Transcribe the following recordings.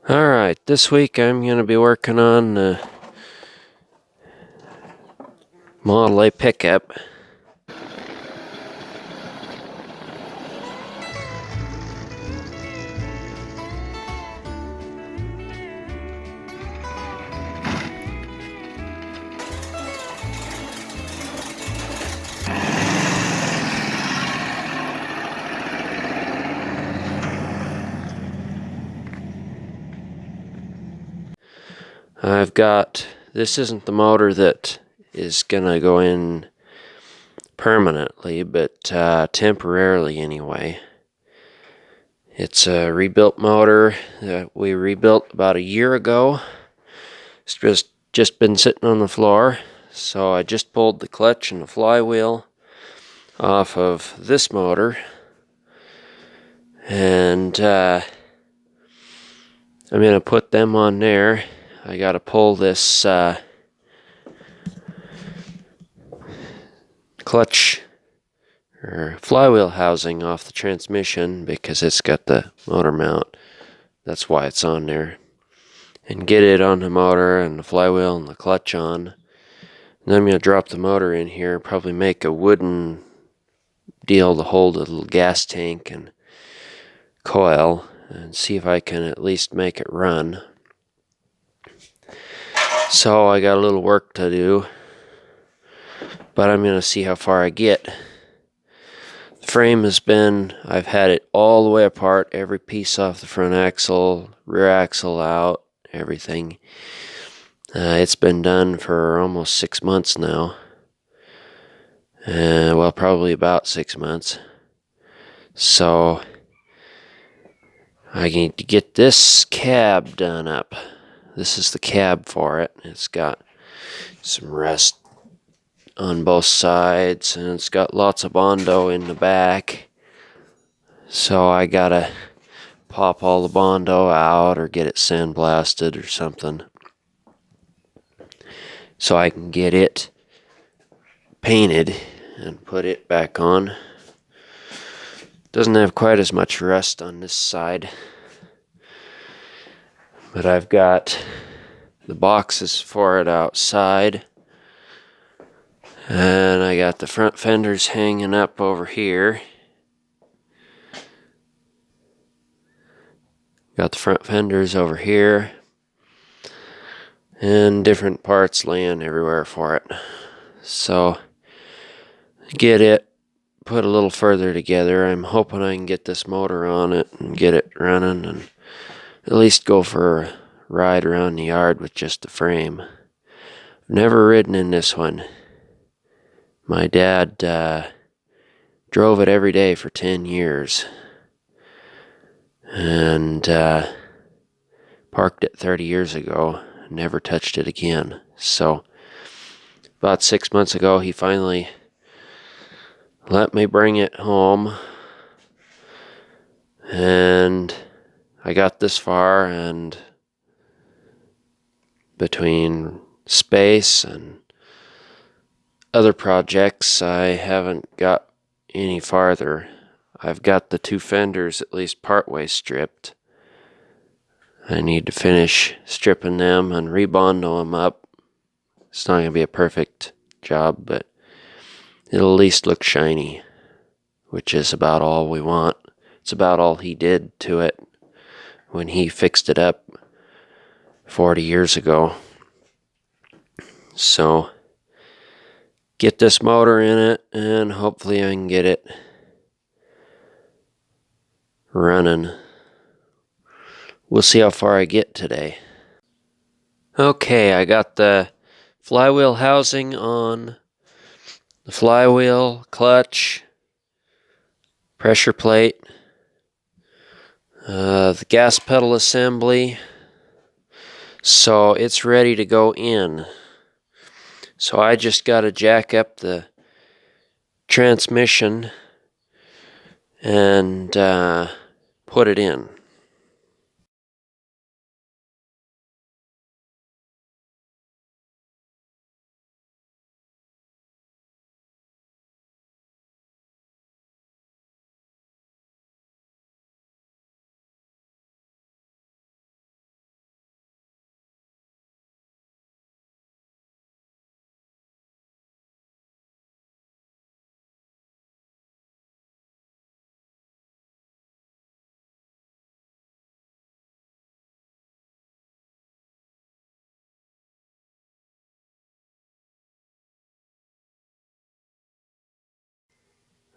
Alright, this week I'm going to be working on the Model A pickup. This isn't the motor that is going to go in permanently, but temporarily anyway. It's a rebuilt motor that we rebuilt about a year ago. It's just been sitting on the floor, so I just pulled the clutch and the flywheel off of this motor, and I'm going to put them on there. I got to pull this clutch or flywheel housing off the transmission because it's got the motor mount. That's why it's on there. And get it on the motor and the flywheel and the clutch on. And then I'm going to drop the motor in here, probably make a wooden deal to hold a little gas tank and coil, and see if I can at least make it run. So I got a little work to do, but I'm going to see how far I get. The frame I've had it all the way apart, every piece off the front axle, rear axle out, everything. It's been done for almost 6 months now. Well, probably about 6 months. So I need to get this cab done up. This is the cab for it. It's got some rust on both sides, and it's got lots of Bondo in the back. So I gotta pop all the Bondo out or get it sandblasted or something, so I can get it painted and put it back on. Doesn't have quite as much rust on this side, but I've got the boxes for it outside, and I got the front fenders hanging up over here. Got the front fenders over here, and different parts laying everywhere for it. So get it put a little further together. I'm hoping I can get this motor on it and get it running, and at least go for a ride around the yard with just the frame. Never ridden in this one. My dad drove it every day for 10 years, and parked it 30 years ago. Never touched it again. So about 6 months ago, he finally let me bring it home, and I got this far, and between space and other projects, I haven't got any farther. I've got the two fenders at least partway stripped. I need to finish stripping them and rebondo them up. It's not going to be a perfect job, but it'll at least look shiny, which is about all we want. It's about all he did to it when he fixed it up 40 years ago. So get this motor in it, and hopefully I can get it running. We'll see how far I get today. Okay, I got the flywheel housing on, the flywheel, clutch, pressure plate, the gas pedal assembly, so it's ready to go in. So I just got to jack up the transmission and put it in.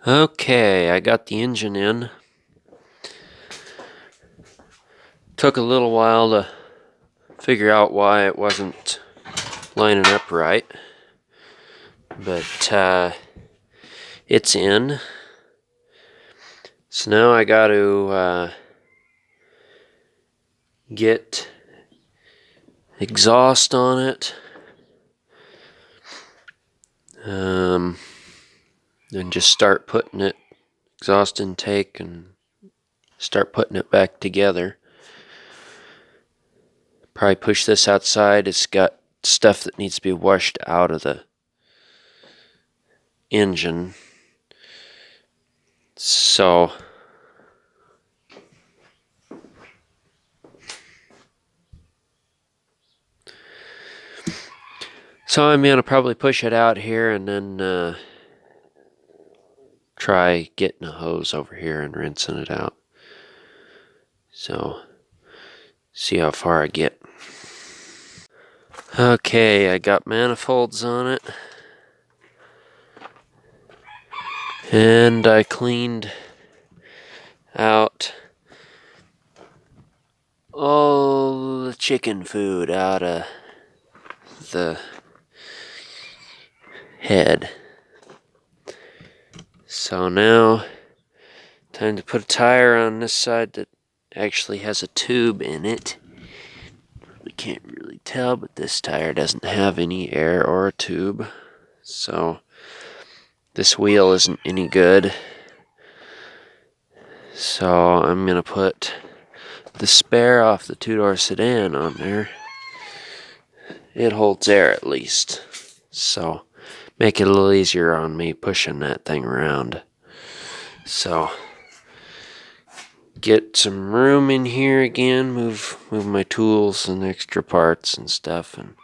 Okay, I got the engine in. Took a little while to figure out why it wasn't lining up right, but it's in. So now I got to get exhaust on it, and just start putting it, exhaust intake, and start putting it back together. Probably push this outside. It's got stuff that needs to be washed out of the engine. So I'm going to probably push it out here and then try getting a hose over here and rinsing it out. So, see how far I get. Okay, I got manifolds on it. And I cleaned out all the chicken food out of the head. So now, time to put a tire on this side that actually has a tube in it. We can't really tell, but this tire doesn't have any air or a tube. So this wheel isn't any good. So I'm going to put the spare off the two-door sedan on there. It holds air at least. So make it a little easier on me pushing that thing around. So get some room in here again, move my tools and extra parts and stuff, and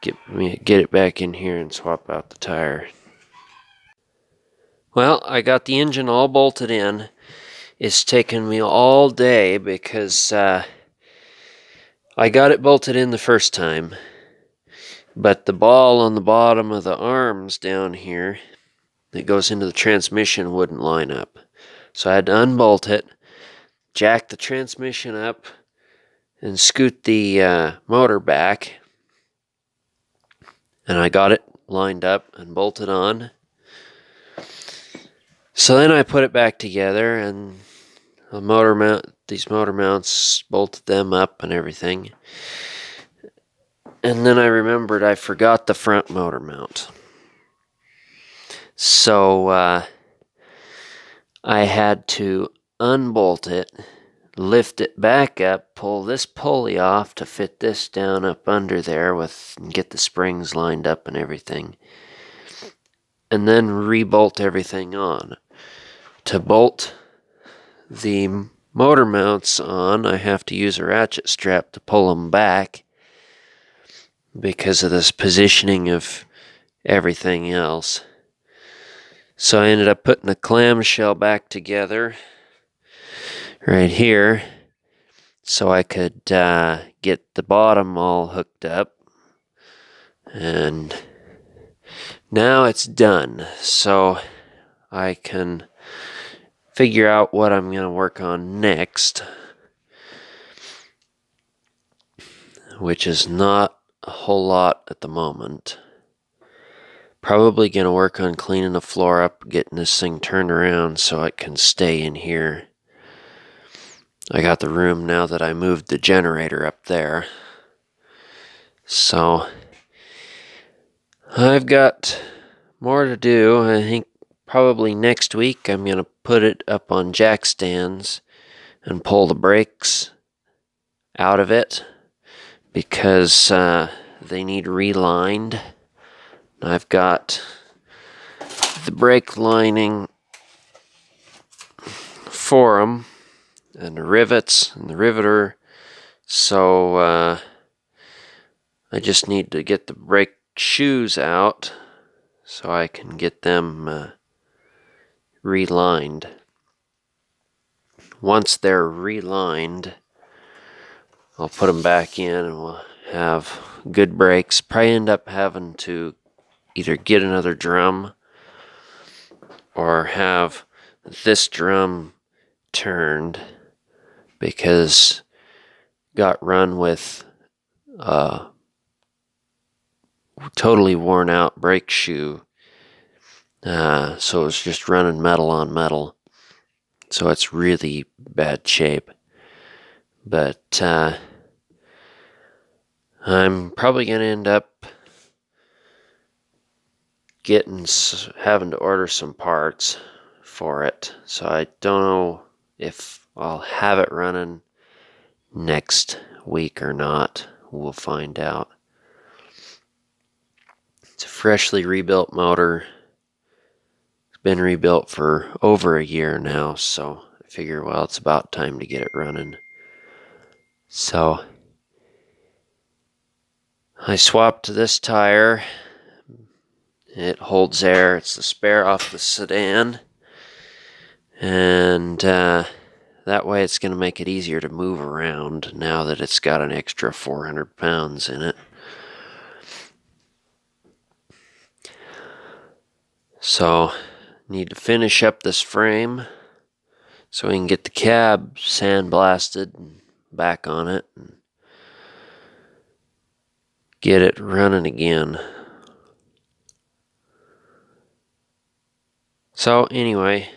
get it back in here and swap out the tire. Well, I got the engine all bolted in. It's taken me all day because I got it bolted in the first time, but the ball on the bottom of the arms down here that goes into the transmission wouldn't line up. So I had to unbolt it, jack the transmission up, and scoot the motor back. And I got it lined up and bolted on. So then I put it back together and these motor mounts, bolted them up and everything. And then I remembered I forgot the front motor mount. So I had to unbolt it, lift it back up, pull this pulley off to fit this down up under there and get the springs lined up and everything. And then re-bolt everything on. To bolt the motor mounts on, I have to use a ratchet strap to pull them back because of this positioning of everything else. So I ended up putting the clamshell back together right here so I could get the bottom all hooked up. And now it's done. So I can figure out what I'm going to work on next, which is not a whole lot at the moment. Probably going to work on cleaning the floor up, getting this thing turned around so it can stay in here. I got the room now that I moved the generator up there. So I've got more to do. I think probably next week I'm going to put it up on jack stands and pull the brakes out of it because they need relined. I've got the brake lining for them and the rivets and the riveter. So I just need to get the brake shoes out so I can get them relined. Once they're relined, I'll put them back in and we'll have good brakes. Probably end up having to either get another drum or have this drum turned because got run with a totally worn out brake shoe. So it's just running metal on metal. So it's really bad shape. But I'm probably going to end up having to order some parts for it. So I don't know if I'll have it running next week or not. We'll find out. It's a freshly rebuilt motor. It's been rebuilt for over a year now, so I figure, well, it's about time to get it running. So I swapped this tire. It holds air. It's the spare off the sedan. And that way it's going to make it easier to move around now that it's got an extra 400 pounds in it. So, need to finish up this frame so we can get the cab sandblasted and back on it and get it running again. So anyway,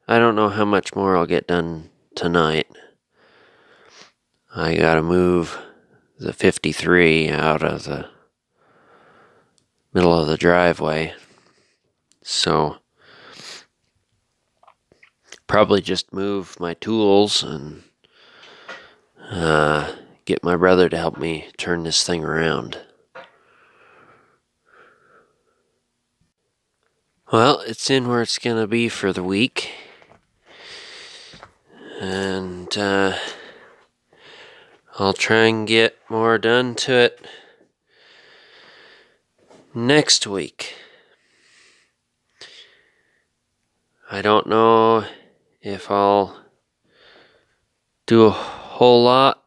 I don't know how much more I'll get done tonight. I gotta move the 53 out of the middle of the driveway. So probably just move my tools and get my brother to help me turn this thing around. Well, it's in where it's gonna be for the week. And I'll try and get more done to it next week. I don't know if I'll do a whole lot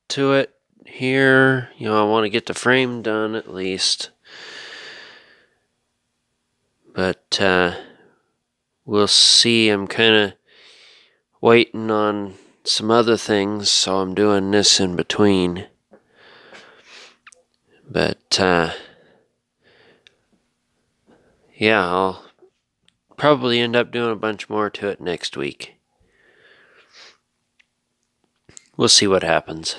to it here. I want to get the frame done at least. But we'll see. I'm kind of waiting on some other things, so I'm doing this in between. But yeah, I'll probably end up doing a bunch more to it next week. We'll see what happens.